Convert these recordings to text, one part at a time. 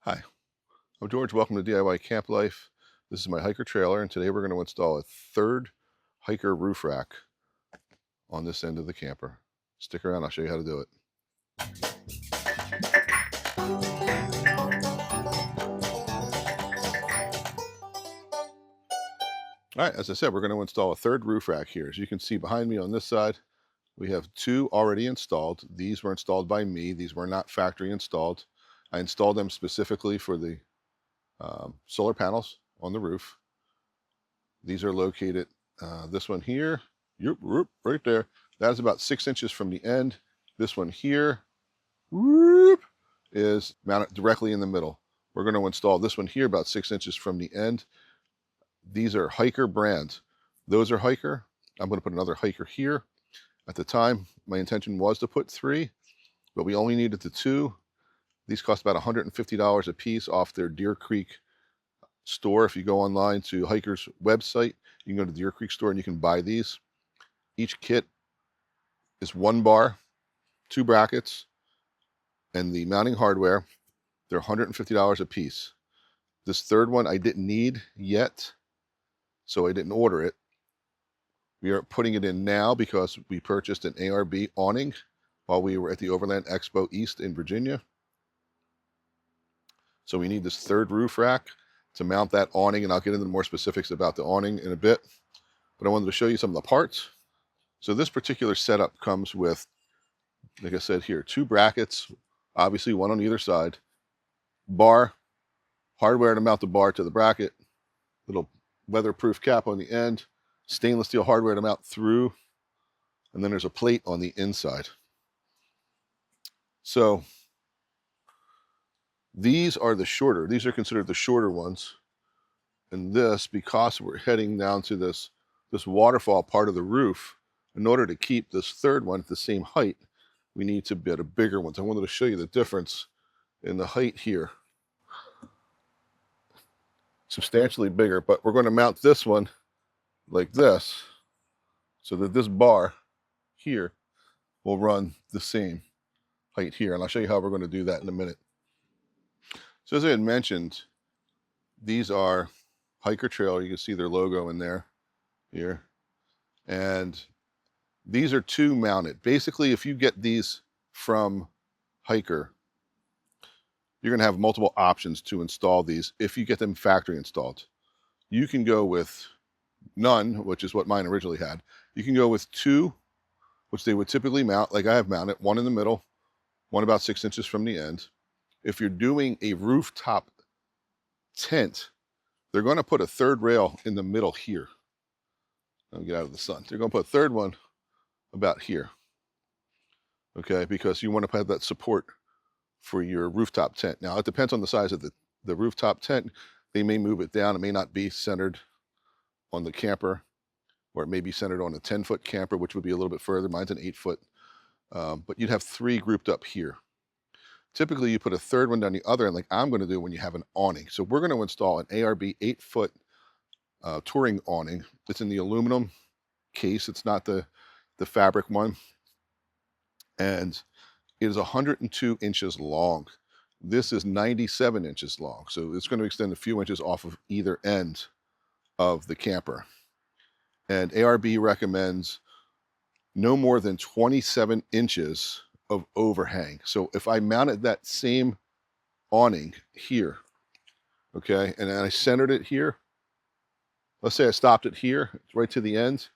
Hi, I'm George. Welcome to DIY Camp Life. This is my hiker trailer, and today we're going to install a third hiker roof rack on this end of the camper. Stick around, I'll show you how to do it. All right, as I said, we're going to install a third roof rack here. As you can see behind me on this side, we have two already installed. These were installed by me. These were not factory installed. I installed them specifically for the solar panels on the roof. These are located, this one here, right there. That is about 6 inches from the end. This one here is mounted directly in the middle. We're going to install this one here about 6 inches from the end. These are Hiker brands. Those are Hiker. I'm going to put another Hiker here. At the time, my intention was to put 3, but we only needed the 2. These cost about $150 a piece off their Deer Creek store. If you go online to Hiker's website, you can go to the Deer Creek store and you can buy these. Each kit is 1 bar, 2 brackets, and the mounting hardware. They're $150 a piece. This third one I didn't need yet, so I didn't order it. We are putting it in now because we purchased an ARB awning while we were at the Overland Expo East in Virginia. So we need this third roof rack to mount that awning, and I'll get into more specifics about the awning in a bit. But I wanted to show you some of the parts. So this particular setup comes with, like I said here, 2 brackets, obviously 1 on either side, bar, hardware to mount the bar to the bracket, little weatherproof cap on the end, stainless steel hardware to mount through, and then there's a plate on the inside. So these are considered the shorter ones. And this, because we're heading down to this waterfall part of the roof, in order to keep this third one at the same height, we need to get a bigger one. So I wanted to show you the difference in the height here. Substantially bigger, but we're going to mount this one like this so that this bar here will run the same height here. And I'll show you how we're going to do that in a minute. So as I had mentioned, these are Hiker trailer. You can see their logo in there here. And these are 2 mounted. Basically, if you get these from Hiker, you're going to have multiple options to install these if you get them factory installed. You can go with none, which is what mine originally had. You can go with 2, which they would typically mount, like I have mounted, 1 in the middle, 1 about 6 inches from the end. If you're doing a rooftop tent, they're going to put a third rail in the middle here. Let me get out of the sun. They're going to put a third one about here, okay, because you want to have that support for your rooftop tent. Now, it depends on the size of the rooftop tent. They may move it down. It may not be centered on the camper, or it may be centered on a 10-foot camper, which would be a little bit further. Mine's an 8-foot, but you'd have 3 grouped up here. Typically, you put a third one down the other end, like I'm going to do when you have an awning. So we're going to install an ARB 8-foot touring awning. It's in the aluminum case. It's not the fabric one. And it is 102 inches long. This is 97 inches long. So it's going to extend a few inches off of either end of the camper. And ARB recommends no more than 27 inches of overhang. So if I mounted that same awning here, okay, and then I centered it here, let's say I stopped it here, right to the end,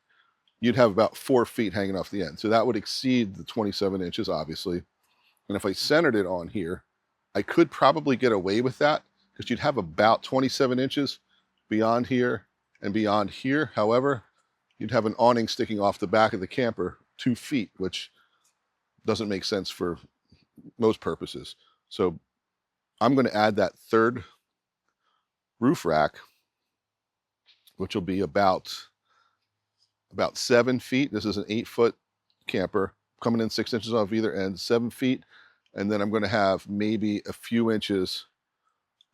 you'd have about 4 feet hanging off the end. So that would exceed the 27 inches, obviously. And if I centered it on here, I could probably get away with that because you'd have about 27 inches beyond here and beyond here. However, you'd have an awning sticking off the back of the camper 2 feet, which doesn't make sense for most purposes. So I'm going to add that third roof rack, which will be about 7 feet. This is an 8-foot camper coming in 6 inches off either end, 7 feet. And then I'm going to have maybe a few inches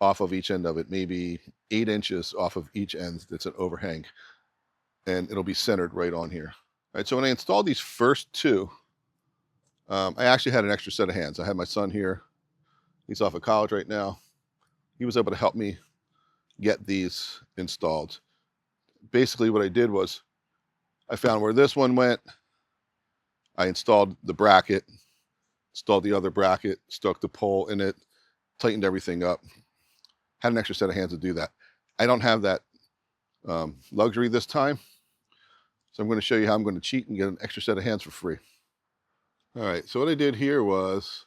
off of each end of it, maybe 8 inches off of each end. That's an overhang, and it'll be centered right on here. All right, so when I installed these first 2, I actually had an extra set of hands. I had my son here. He's off of college right now. he was able to help me get these installed. Basically what I did was I found where this one went. I installed the bracket, installed the other bracket, stuck the pole in it, tightened everything up. Had an extra set of hands to do that. I don't have that luxury this time. So I'm going to show you how I'm going to cheat and get an extra set of hands for free. All right, so what I did here was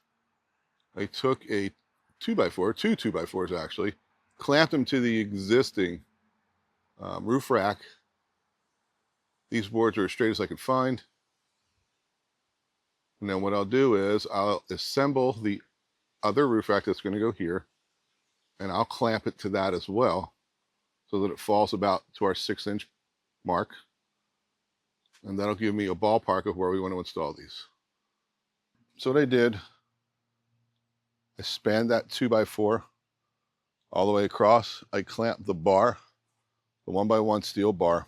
I took a 2x4, two 2x4s actually, clamped them to the existing roof rack. These boards are as straight as I could find. And then what I'll do is I'll assemble the other roof rack that's going to go here, and I'll clamp it to that as well so that it falls about to our 6-inch mark. And that'll give me a ballpark of where we want to install these. So what I did, I spanned that 2x4 all the way across. I clamped the bar, the 1x1 steel bar.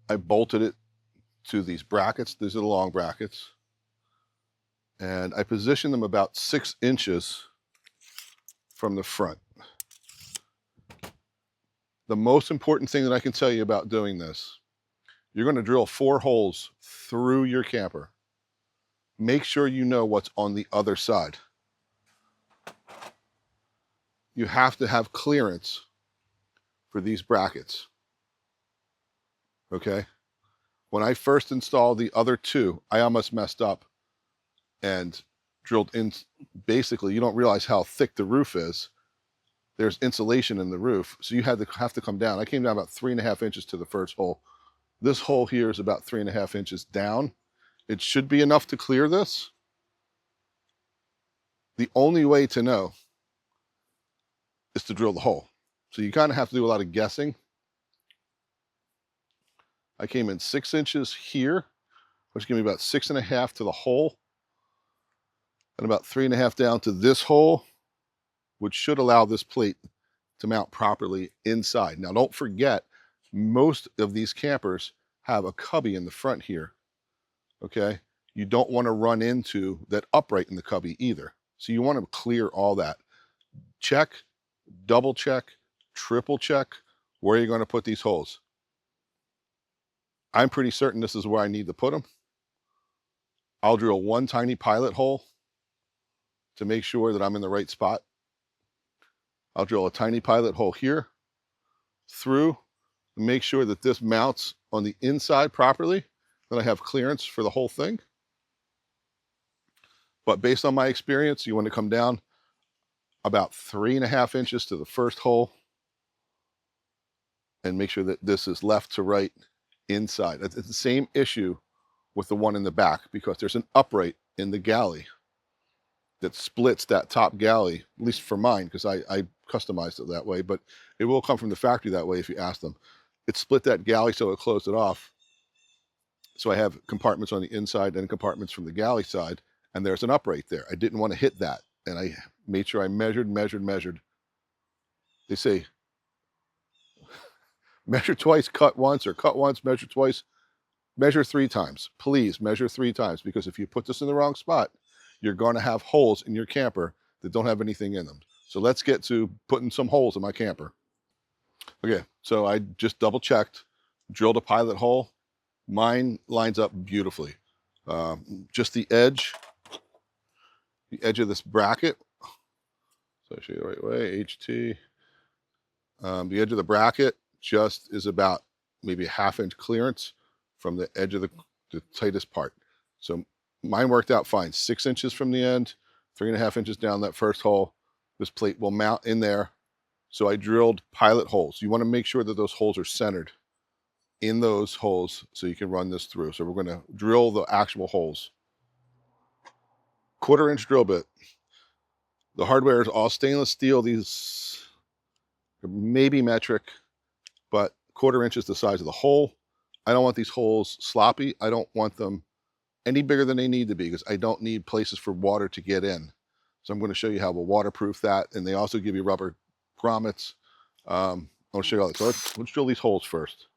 I bolted it to these brackets. These are the long brackets. And I positioned them about 6 inches from the front. The most important thing that I can tell you about doing this, you're going to drill 4 holes through your camper. Make sure you know what's on the other side. You have to have clearance for these brackets. Okay? When I first installed the other 2, I almost messed up and drilled in. Basically, you don't realize how thick the roof is. There's insulation in the roof, so you have to come down. I came down about 3.5 inches to the first hole. This hole here is about 3.5 inches down. It should be enough to clear this. The only way to know is to drill the hole. So you kind of have to do a lot of guessing. I came in 6 inches here, which gave me about 6.5 to the hole, and about 3.5 down to this hole, which should allow this plate to mount properly inside. Now, don't forget, most of these campers have a cubby in the front here, okay? You don't want to run into that upright in the cubby either. So you want to clear all that. Check, double check, triple check where you're going to put these holes. I'm pretty certain this is where I need to put them. I'll drill one tiny pilot hole to make sure that I'm in the right spot. I'll drill a tiny pilot hole here through and make sure that this mounts on the inside properly, that I have clearance for the whole thing. But based on my experience, you want to come down about 3.5 inches to the first hole and make sure that this is left to right inside. It's the same issue with the one in the back because there's an upright in the galley that splits that top galley, at least for mine, because I customized it that way, but it will come from the factory that way if you ask them. It split that galley so it closed it off. So I have compartments on the inside and compartments from the galley side, and there's an upright there. I didn't want to hit that, and I made sure I measured. They say, measure twice, cut once, or cut once, measure twice. Measure 3 times. Please measure 3 times, because if you put this in the wrong spot, you're going to have holes in your camper that don't have anything in them. So let's get to putting some holes in my camper. Okay, so I just double checked, drilled a pilot hole. Mine lines up beautifully. Just the edge of this bracket. So I'll show you the right way, HT. The edge of the bracket just is about maybe a 1/2 inch clearance from the edge of the tightest part. So mine worked out fine. 6 inches from the end, 3.5 inches down that first hole. This plate will mount in there. So I drilled pilot holes. You want to make sure that those holes are centered in those holes so you can run this through. So we're going to drill the actual holes. 1/4 inch drill bit. The hardware is all stainless steel. These are maybe metric, but 1/4 inch is the size of the hole. I don't want these holes sloppy. I don't want them any bigger than they need to be because I don't need places for water to get in. So I'm going to show you how we'll waterproof that. And they also give you rubber grommets. I'll show you all that. So let's drill these holes first.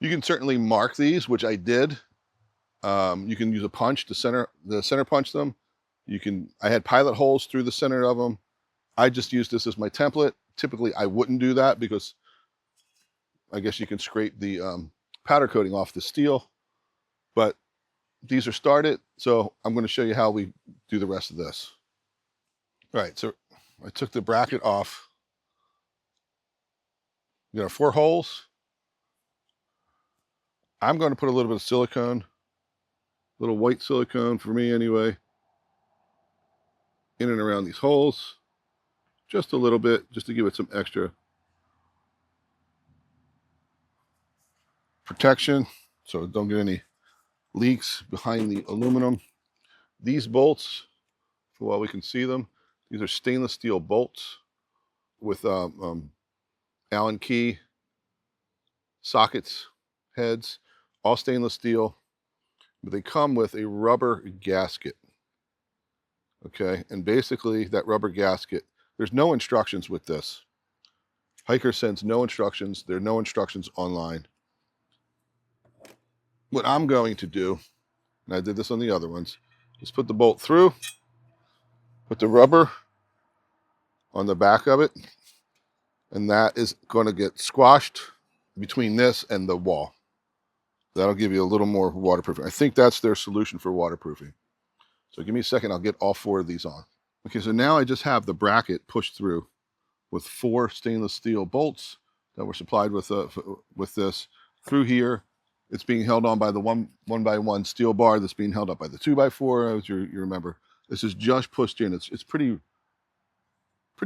You can certainly mark these, which I did. You can use a punch to center punch them. I had pilot holes through the center of them. I just used this as my template. Typically, I wouldn't do that because I guess you can scrape the powder coating off the steel, but these are started. So I'm going to show you how we do the rest of this. All right, so I took the bracket off. You got 4 holes. I'm going to put a little bit of silicone, little white silicone for me anyway, in and around these holes. Just a little bit, just to give it some extra protection so don't get any leaks behind the aluminum. These bolts, for while we can see them, these are stainless steel bolts with Allen key sockets, heads, all stainless steel, but they come with a rubber gasket. Okay, and basically that rubber gasket, there's no instructions with this. Hiker sends no instructions. There are no instructions online. What I'm going to do, and I did this on the other ones, is put the bolt through, put the rubber on the back of it, and that is going to get squashed between this and the wall. That'll give you a little more waterproofing. I think that's their solution for waterproofing. So give me a second, I'll get all 4 of these on. Okay, so now I just have the bracket pushed through with 4 stainless steel bolts that were supplied with this through here. It's being held on by the 1x1 steel bar that's being held up by the 2x4, as you remember. This is just pushed in. It's pretty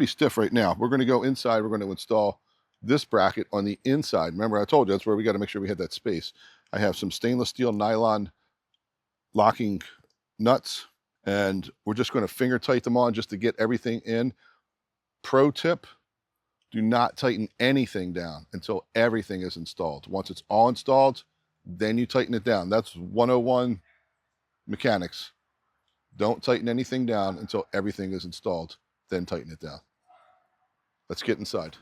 stiff right now. We're going to go inside. We're going to install this bracket on the inside. Remember, I told you that's where we got to make sure we had that space. I have some stainless steel nylon locking nuts, and we're just going to finger tight them on just to get everything in. Pro tip, do not tighten anything down until everything is installed. Once it's all installed, then you tighten it down. That's 101 mechanics. Don't tighten anything down until everything is installed, then tighten it down. Let's get inside.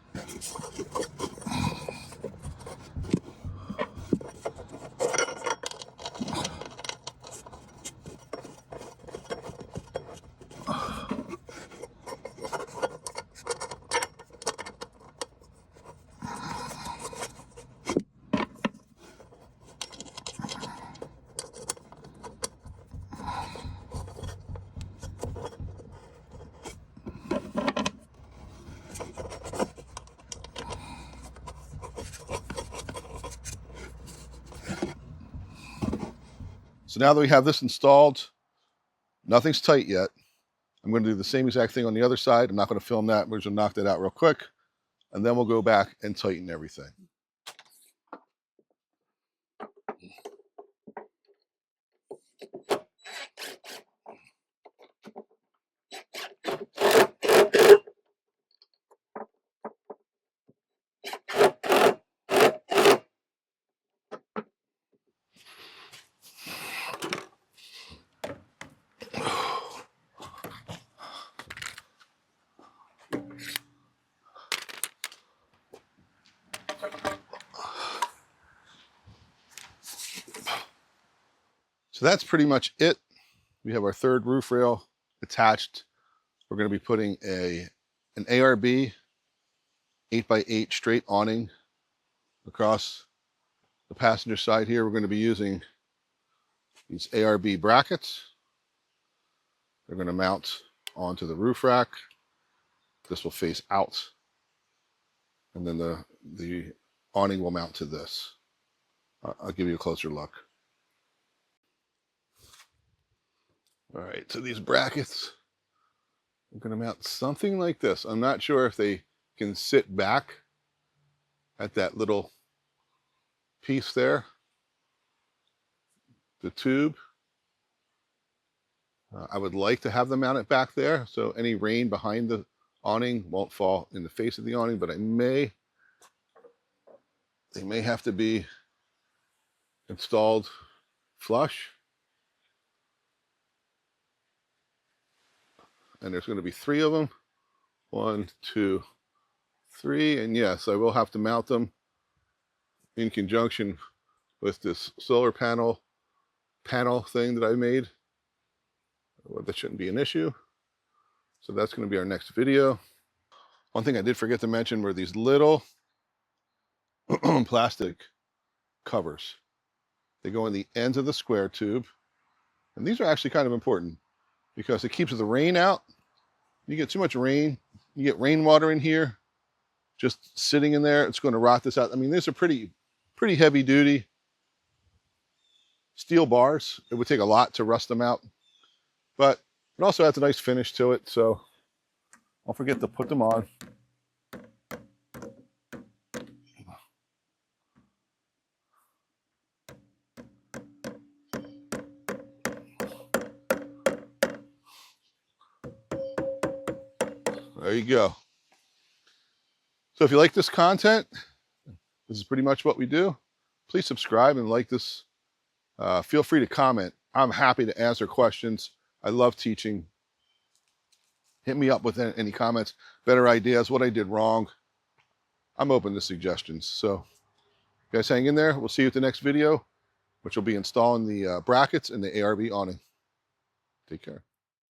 So now that we have this installed, nothing's tight yet. I'm going to do the same exact thing on the other side. I'm not going to film that. We're just going to knock that out real quick, and then we'll go back and tighten everything. So that's pretty much it. We have our 3rd roof rail attached. We're going to be putting an ARB 8x8 straight awning across the passenger side here. We're going to be using these ARB brackets. They're going to mount onto the roof rack. This will face out, and then the awning will mount to this. I'll give you a closer look. All right, so these brackets, I'm going to mount something like this. I'm not sure if they can sit back at that little piece there, the tube. I would like to have them mounted back there so any rain behind the awning won't fall in the face of the awning, but they may have to be installed flush. And there's going to be 3 of them. 1, 2, 3. And yes, I will have to mount them in conjunction with this solar panel thing that I made. Well, that shouldn't be an issue. So that's going to be our next video. One thing I did forget to mention were these little plastic covers. They go in the ends of the square tube. And these are actually kind of important because it keeps the rain out. You get too much rain, you get rainwater in here, just sitting in there, it's going to rot this out. I mean, these are pretty heavy duty steel bars. It would take a lot to rust them out, but it also has a nice finish to it. So don't forget to put them on. There you go. So if you like this content, this is pretty much what we do. Please subscribe and like this. Feel free to comment. I'm happy to answer questions. I love teaching. Hit me up with any comments, better ideas, what I did wrong. I'm open to suggestions. So you guys hang in there. We'll see you at the next video, which will be installing the brackets in the ARB awning. Take care.